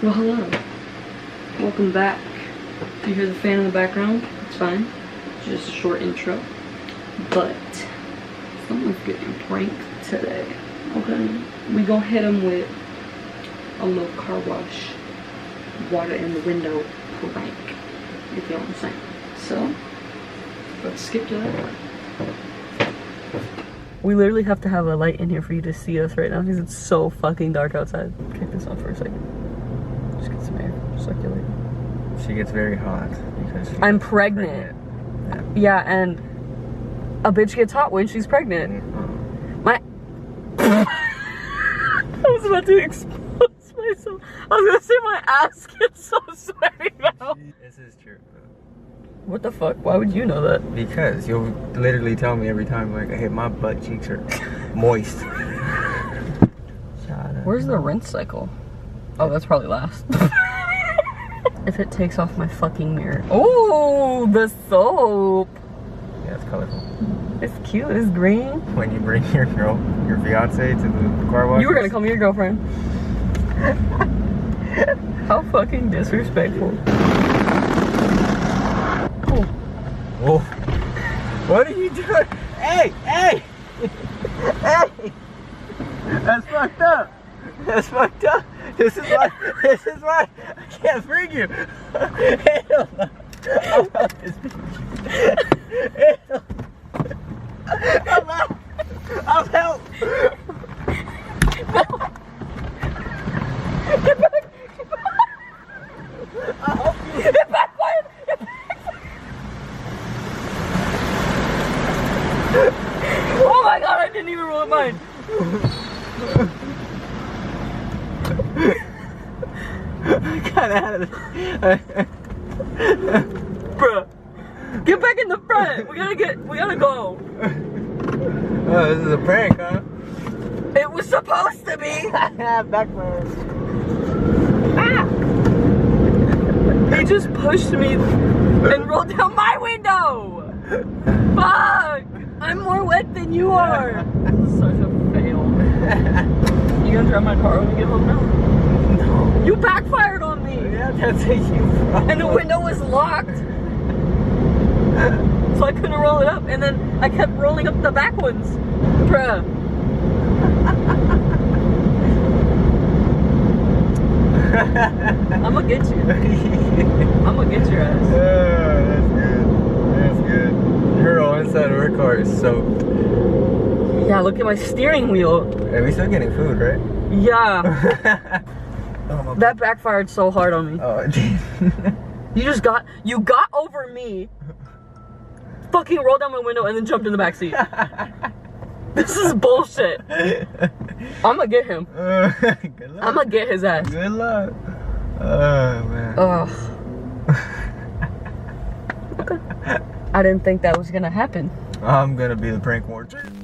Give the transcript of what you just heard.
Well, hello. Welcome back. If you hear the fan in the background, it's fine. It's just a short intro. But someone's getting pranked today. Okay. We gonna hit them with a little car wash, water in the window prank. If you know what I'm saying. So, let's skip to that part. We literally have to have a light in here for you to see us right now because it's so fucking dark outside. Kick this off for a second. Just get some air circulating. She gets very hot because I'm pregnant. Yeah, and a bitch gets hot when she's pregnant. My I was about to expose myself. I was gonna say my ass gets so sweaty now. This is true. What the fuck? Why would you know that? Because you'll literally tell me every time, like, hey, my butt cheeks are moist. Where's the rinse cycle? Oh, that's probably last. If it takes off my fucking mirror. Oh, the soap. Yeah, it's colorful. It's cute. It's green. When you bring your girl, your fiance, to the car wash. You were gonna call me your girlfriend. How fucking disrespectful. Whoa. What are you doing? Hey, hey! Hey! That's fucked up. That's fucked up. This is why I can't bring you. Hell no. I'm out this bitch. I'm out. I'm out. Get back. Get back. I'll help you. Get back, Brian. Oh my god, I didn't even roll mine. I got out of it. Bruh. Get back in the front. We gotta go. Oh, this is a prank, huh? It was supposed to be. Backfires. Ah! He just pushed me and rolled down my window. Fuck! I'm more wet than you are. This is such a fail. You gonna drive my car when we get home now? No. You backfired on me. Yeah, that's a you problem. And the window was locked. So I couldn't roll it up. And then I kept rolling up the back ones. Bruh. I'ma get you. I'ma get your ass. Oh, that's good. That's good. Her whole inside of her car is soaked. Yeah, look at my steering wheel. Hey, we still getting food, right? Yeah. Oh, That backfired so hard on me. oh, dude. You got over me, fucking rolled down my window, and then jumped in the back seat. This is bullshit. I'ma get him. Good luck. I'ma get his ass. Good luck. Oh, man. Ugh. I didn't think that was gonna happen. I'm gonna be the prank warden.